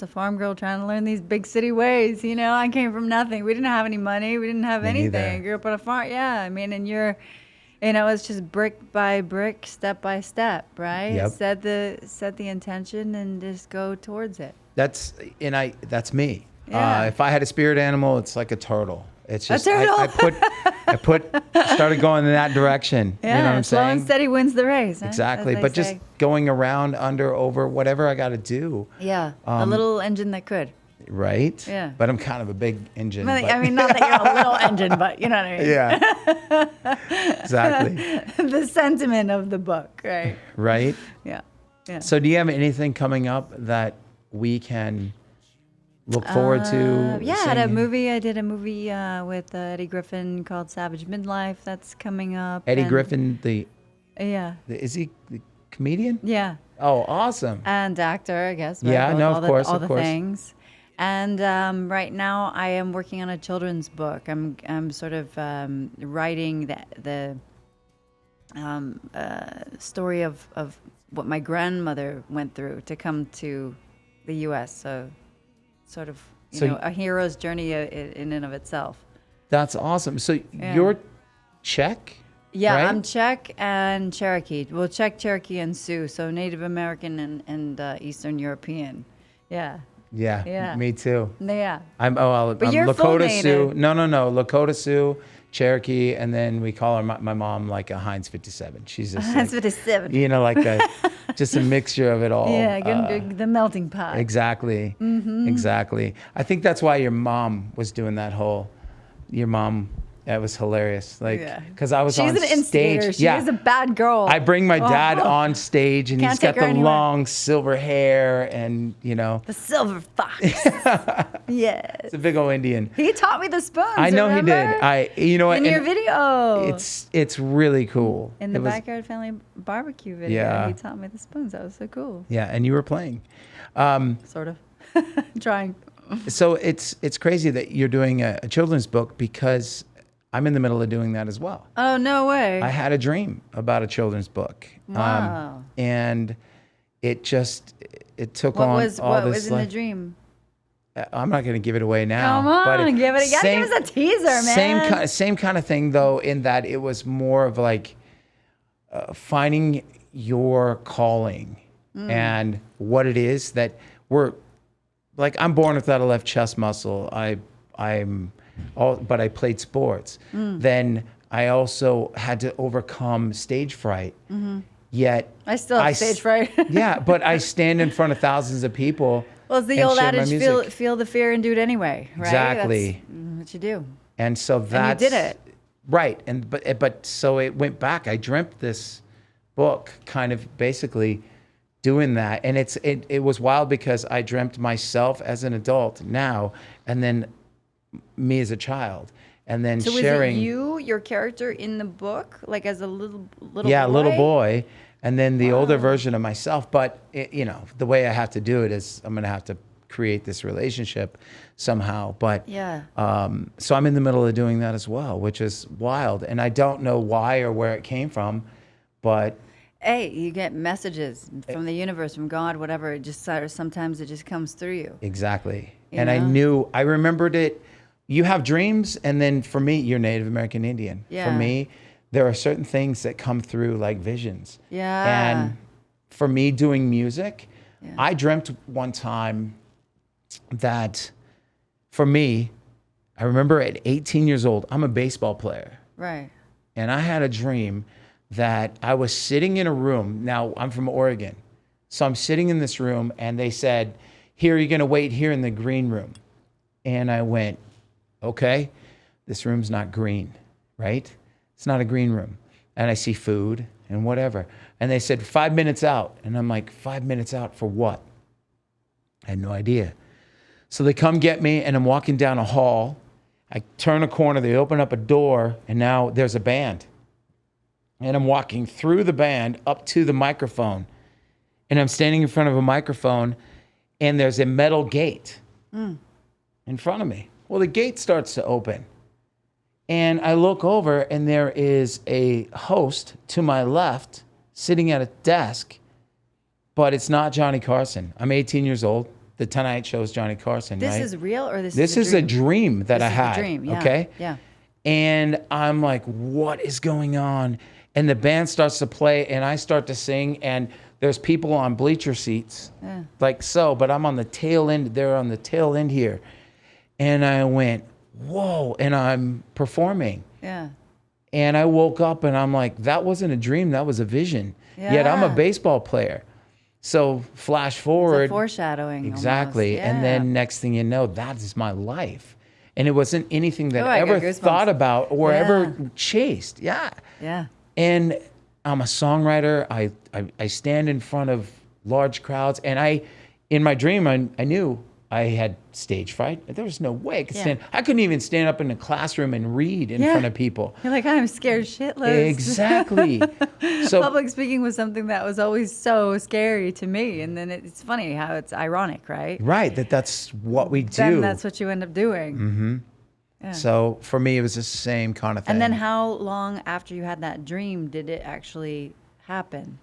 farm girl trying to learn these big city ways. I came from nothing. We didn't have any money. We didn't have anything. neither. I grew up on a farm. Yeah, I mean, and it's just brick by brick, step by step, right? Yep. Set the intention and just go towards it. That's me. Yeah. If I had a spirit animal, it's like a turtle. It's just turtle? I put started going in that direction. Yeah, you know what I'm slow saying? and steady wins the race. Huh? Exactly. As they But just say. going around, under, over, whatever I got to do. Yeah, a little engine that could. Right? Yeah. But I'm kind of a big engine. I but- mean, not that you're a little engine, but you know what I mean. Yeah. Exactly. The sentiment of the book, right? Right? Yeah. Yeah. So do you have anything coming up that we can look forward to? Yeah, I had a seeing? movie. I did a movie with Eddie Griffin called Savage Midlife. That's coming up. Eddie and- Griffin, Yeah. is he the comedian? Yeah. Oh, awesome. And actor, I guess. Right? Yeah, Both- no, all of the, course, all of the course. things. And right now, I am working on a children's book. I'm sort of writing the story of what my grandmother went through to come to the U.S. So, sort of, So a hero's journey in and of itself. That's awesome. So Yeah. you're Czech? Yeah, right? I'm Czech and Cherokee. Well, Czech, Cherokee, and Sioux. So Native American and Eastern European. Yeah. Yeah, Yeah. me too. Yeah. I'm you're full Lakota Sioux. Native. No, Lakota Sioux, Cherokee, and then we call her my mom like a Heinz 57. She's just That's like, what it's 7. you know, like just a mixture of it all. Yeah, the melting pot. Exactly. Mm-hmm. Exactly. I think that's why your mom was doing that whole. Your mom. That was hilarious. Like, Yeah. because I was She's on an instigator. stage. She is a bad girl. I bring my dad Oh. on stage, and Can't he's got take her the anywhere. long silver hair, and The silver fox. Yes. it's a big old Indian. He taught me the spoons. I know he remember? did. You know what? In your and video. It's really cool. In the It was- Backyard Family Barbecue video. Yeah. He taught me the spoons. That was so cool. Yeah, and you were playing. Sort of. Trying. So it's crazy that you're doing a children's book, because I'm in the middle of doing that as well. Oh, no way. I had a dream about a children's book. Wow. And it took what on was all what this. was in the dream? I'm not going to give it away now. Come on, but give it. You gotta give us a teaser, man. Same kind of thing, though, in that it was more of like finding your calling and what it is that we're like. I'm born without a left chest muscle. But I played sports. Then I also had to overcome stage fright. Yet I still have stage fright. Yeah, but I stand in front of thousands of people. Well, it's the and old share my adage: music. feel the fear and do it anyway. Right? Exactly. That's what you do. And so that's you did it. Right. But so it went back. I dreamt this book, kind of basically doing that, and it was wild, because I dreamt myself as an adult now, and then me as a child, and then So sharing. was it you, your character in the book, like as a little boy? little boy, and then the older version of myself. But the way I have to do it is I'm going to have to create this relationship somehow. But Yeah. so I'm in the middle of doing that as well, which is wild, and I don't know why or where it came from, but Hey, you get messages from the universe, from God, whatever. It just sometimes it just comes through you. exactly. You And know? I remembered it. You have dreams, and then for me, you're Native American Indian. Yeah. For me, there are certain things that come through like visions. Yeah. And for me, doing music, I dreamt one time that, for me, I remember at 18 years old, I'm a baseball player. Right. And I had a dream that I was sitting in a room. Now, I'm from Oregon. So I'm sitting in this room, and they said, here, you're going to wait here in the green room. And I went, okay, this room's not green, right? It's not a green room. And I see food and whatever. And they said, 5 minutes out. And I'm like, 5 minutes out for what? I had no idea. So they come get me, and I'm walking down a hall. I turn a corner, they open up a door, and now there's a band. And I'm walking through the band up to the microphone. And I'm standing in front of a microphone, and there's a metal gate in front of me. Well, the gate starts to open. And I look over, and there is a host to my left sitting at a desk, but it's not Johnny Carson. I'm 18 years old. The Tonight Show's Johnny Carson, This right? is real, or This is a dream that I This is had. a dream, yeah. Okay? Yeah. And I'm like, what is going on? And the band starts to play, and I start to sing, and there's people on bleacher seats, like so, but I'm on the tail end. They're on the tail end here. And I went, whoa, and I'm performing. Yeah. And I woke up and I'm like, that wasn't a dream, that was a vision. Yet I'm a Yeah. baseball player. So flash forward. It's a foreshadowing. Exactly. Almost. And Yeah. then next thing you know, that is my life. And it wasn't anything that Oh, I I got ever goosebumps. thought about or ever Yeah. chased. Yeah. Yeah. And I'm a songwriter. I stand in front of large crowds. And in my dream, I knew I had stage fright. There was no way I could stand. I couldn't even stand up in a classroom and read in front of people. You're like, I'm scared shitless. Exactly. So Public speaking was something that was always so scary to me. And then it's funny how it's ironic, right? right, that's what we do. Then that's what you end up doing. Mm-hmm. Yeah. So for me, it was the same kind of thing. And then how long after you had that dream did it actually happen?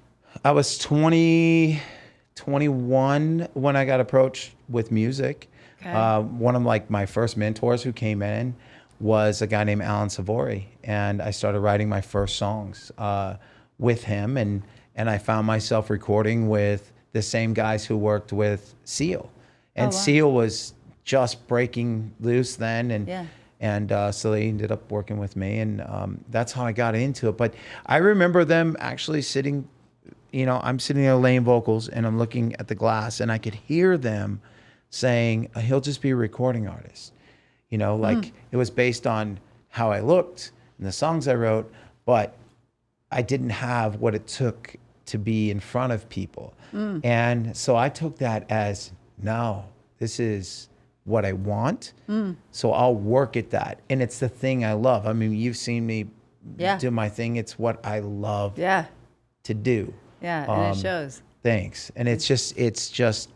I was 21 when I got approached with music. Okay. One of my first mentors who came in was a guy named Alan Savory, and I started writing my first songs with him, and I found myself recording with the same guys who worked with Seal, and wow. Seal was just breaking loose then, and Yeah. and so they ended up working with me, and that's how I got into it. But I remember them actually sitting. I'm sitting there laying vocals and I'm looking at the glass and I could hear them saying, he'll just be a recording artist. It was based on how I looked and the songs I wrote, but I didn't have what it took to be in front of people. And so I took that as, no, this is what I want. So I'll work at that. And it's the thing I love. I mean, you've seen me do my thing. It's what I love to do. Yeah, and it shows. Thanks. And it's just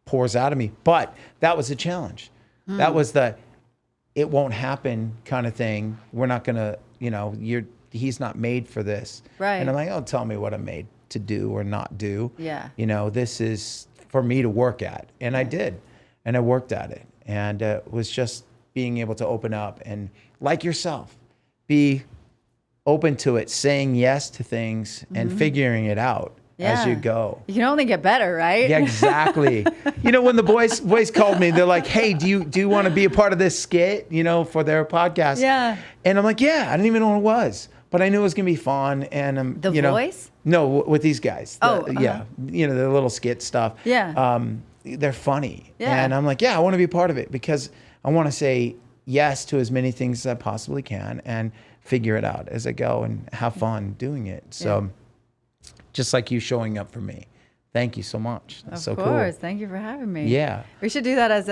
pours out of me. But that was a challenge. That was it won't happen kind of thing. We're not going to, he's not made for this. Right. And I'm like, oh, tell me what I'm made to do or not do. Yeah. This is for me to work at. And I did. And I worked at it. And it was just being able to open up and, like yourself, be open to it, saying yes to things and figuring it out as you go. You can only get better, right? Yeah, exactly. When the boys called me, they're like, hey, do you want to be a part of this skit, for their podcast? Yeah. And I'm like, yeah, I didn't even know what it was, but I knew it was going to be fun. And, The Voice? No, with these guys. Yeah. The little skit stuff. Yeah. They're funny. Yeah. And I'm like, yeah, I want to be a part of it because I want to say yes to as many things as I possibly can and figure it out as I go and have fun doing it. So just like you showing up for me. Thank you so much. That's so cool. Of course. Thank you for having me. Yeah. We should do that as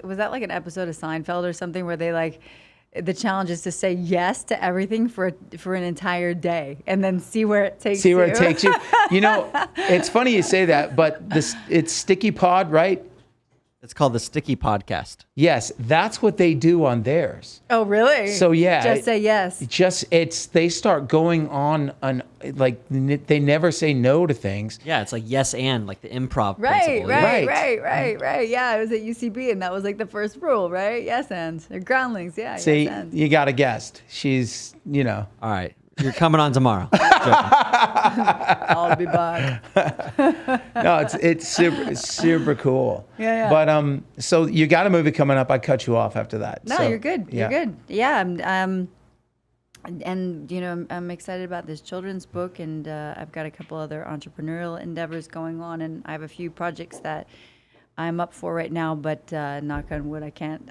was that like an episode of Seinfeld or something where they the challenge is to say yes to everything for an entire day and then see where it takes you. See where it takes you. It's funny you say that, but it's Sticky Pod, right? It's called the Sticky Podcast. Yes, that's what they do on theirs. Oh, really? So yeah, Just say yes. They start going on they never say no to things. Yeah, it's like yes and like the improv Right, principle. right. Yeah, I was at UCB and that was like the first rule, right? Yes and. Or groundlings, yeah. See, yes and. you got a guest. She's, All right. You're coming on tomorrow. I'll be back. No, it's super cool. Yeah. But so you got a movie coming up. I cut you off after that. No, So, you're good. yeah. You're good. Yeah. And I'm excited about this children's book, and I've got a couple other entrepreneurial endeavors going on, and I have a few projects that I'm up for right now, but knock on wood, I can't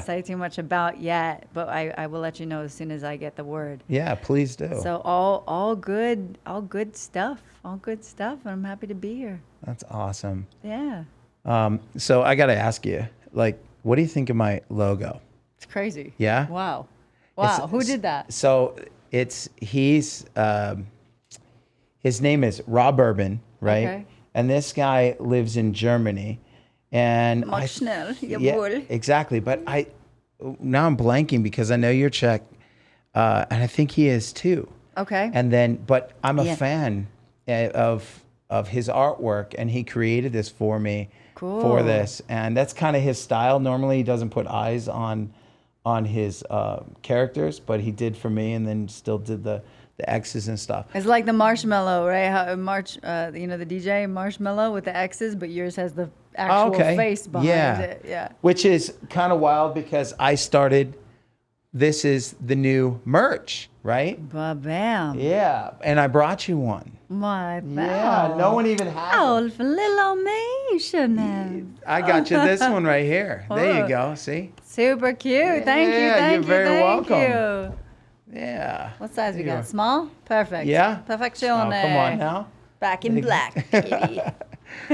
say too much about yet. But I will let you know as soon as I get the word. Yeah, please do. So all good stuff. And I'm happy to be here. That's awesome. Yeah. So I got to ask you, what do you think of my logo? It's crazy. Yeah? Wow. It's- Who did that? So his name is Rob Urban, right? Okay. And this guy lives in Germany. And Mach schnell, jawohl. exactly. But now I'm blanking because I know you're Czech, and I think he is too. Okay. But I'm a fan of his artwork, and he created this for me for this, and that's kind of his style. Normally, he doesn't put eyes on his characters, but he did for me, and then still did the X's and stuff. It's like the marshmallow, right? How the DJ marshmallow with the X's, but yours has the actual face behind it. Yeah. Which is kind of wild because I started this is the new merch, right? Ba-bam. Yeah, and I brought you one. My Yeah, no one even has Oh, it. for little old me, you shouldn't have. I got you this one right here. There you go. See? Super cute. Thank you. Yeah, Thank you're you. very thank welcome. you. Yeah. What size we Here. got? Small? Perfect. Yeah. Perfection. Oh, come on now. Back in black, baby.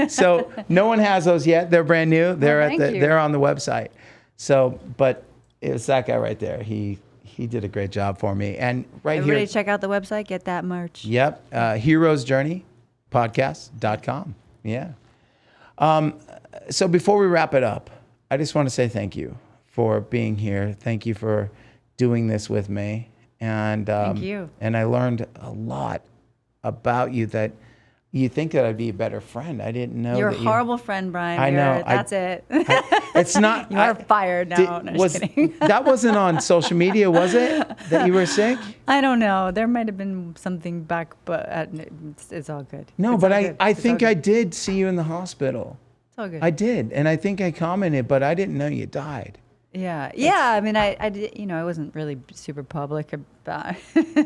So no one has those yet. They're brand new. They're thank you. they're on the website. So, but it's that guy right there. He did a great job for me. And right Everybody here. check out the website. Get that merch. Yep. Heroes Journey podcast.com. Yeah. So before we wrap it up, I just want to say thank you for being here. Thank you for doing this with me. And Thank you. And I learned a lot about you that you think that I'd be a better friend. I didn't know You're a that horrible friend, Brian. I know. That's it. It's not. You are fired now. No, just kidding. That wasn't on social media, was it? That you were sick? I don't know. There might have been something back, but it's all good. No, It's but all I good. I It's think all I good. did see you in the hospital. It's all good. I did, and I think I commented, but I didn't know you died. Yeah. I mean, I did. I wasn't really super public about.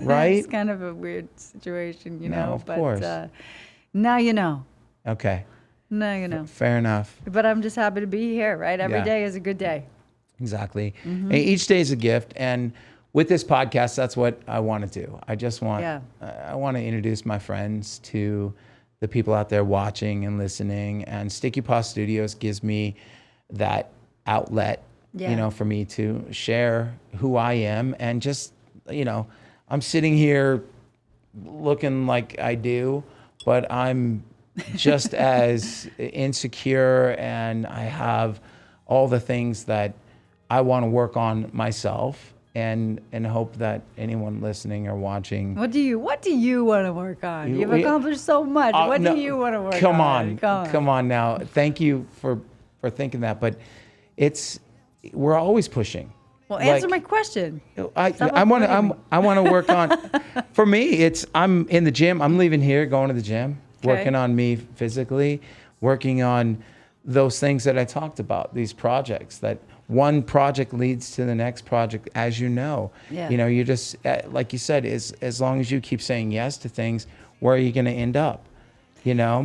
Right? It's kind of a weird situation, you No, know. of but course. now you know. Okay, Now you know. fair enough. But I'm just happy to be here. Right. Every Yeah. day is a good day. Exactly. Mm-hmm. And each day is a gift, and with this podcast, that's what I want to do. I just want. Yeah. I want to introduce my friends to the people out there watching and listening, and Sticky Paw Studios gives me that outlet. Yeah. For me to share who I am, and just, I'm sitting here looking like I do, but I'm just as insecure, and I have all the things that I want to work on myself, and hope that anyone listening or watching. What do you want to work on? You've we- accomplished so much. What No, do you want to work come on? Come on now. Thank you for thinking that, but we're always pushing. Well, answer Like, my question. I Stop want avoiding me. to work on. For me, I'm in the gym. I'm leaving here, going to the gym, working on me physically, working on those things that I talked about. These projects that one project leads to the next project, as you know. Yeah. You just like you said, as long as you keep saying yes to things, where are you going to end up?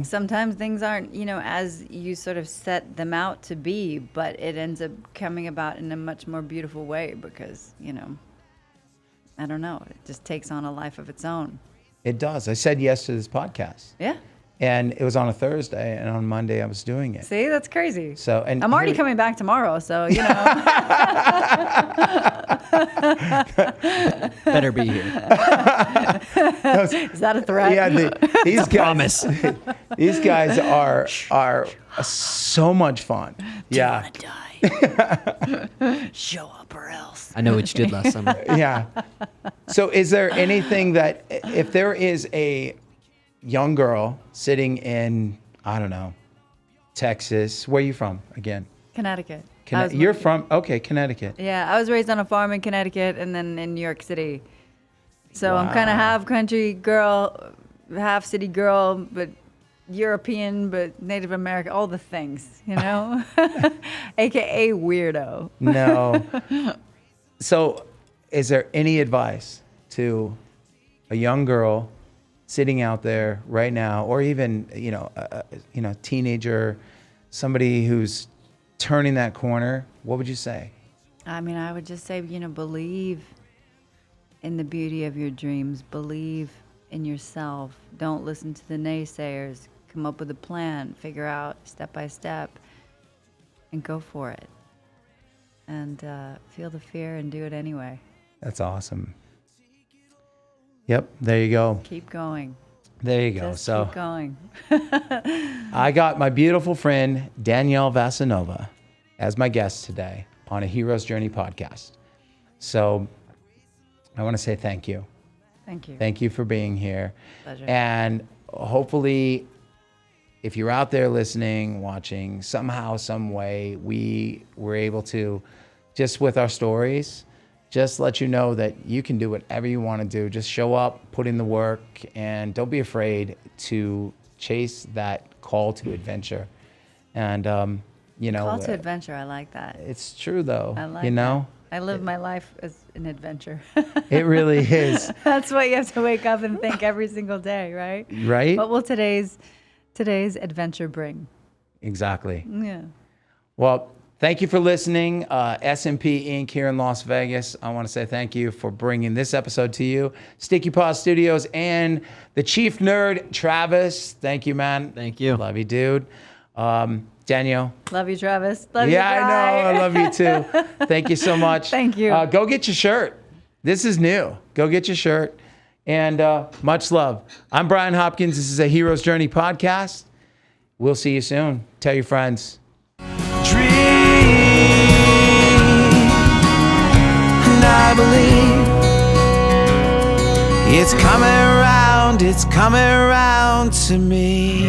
Sometimes things aren't, as you sort of set them out to be, but it ends up coming about in a much more beautiful way because, I don't know, it just takes on a life of its own. It does. I said yes to this podcast, Yeah. and it was on a Thursday, and on Monday I was doing it. See, that's crazy. So, and I'm already here- coming back tomorrow, so, Better be here. Is that a threat? Yeah, these guys. Promise. These guys are so much fun. Yeah, Show up or else. I know what you did last summer. yeah. So, is there anything that, if there is a young girl sitting in, I don't know, Texas, where are you from again? Connecticut. You're from Connecticut. Yeah, I was raised on a farm in Connecticut and then in New York City. So I'm kind of Wow. half country girl, half city girl, but European, but Native American, all the things, AKA weirdo. No. So, is there any advice to a young girl sitting out there right now, or even teenager, somebody who's turning that corner? What would you say? I mean, I would just say, believe in the beauty of your dreams. Believe in yourself. Don't listen to the naysayers. Come up with a plan. Figure out step by step and go for it. And feel the fear and do it anyway. That's awesome. Yep, there you go. Keep going. There you go. Just So keep going. I got my beautiful friend Danielle Vasinova as my guest today on a Hero's Journey podcast. So I want to say thank you. Thank you. Thank you for being here. Pleasure. And hopefully, if you're out there listening, watching, somehow, some way, we were able to, just with our stories, just let you know that you can do whatever you want to do. Just show up, put in the work, and don't be afraid to chase that call to adventure. And, Call to adventure. I like that. it's true though. I like you know, I live my life as an adventure. It really is. That's what you have to wake up and think every single day, right? Right? What will today's adventure bring? Exactly. Yeah. Well, thank you for listening. S&P Inc. here in Las Vegas. I want to say thank you for bringing this episode to you. Sticky Paw Studios and the chief nerd, Travis. Thank you, man. Thank you. Love you, dude. Danielle. Love you, Travis. Love you, Yeah, I know. I love you too. Thank you so much. Thank you. Go get your shirt. This is new. Go get your shirt. And much love. I'm Bryan Hopkins. This is a Hero's Journey podcast. We'll see you soon. Tell your friends. Dream, and I believe it's coming around to me.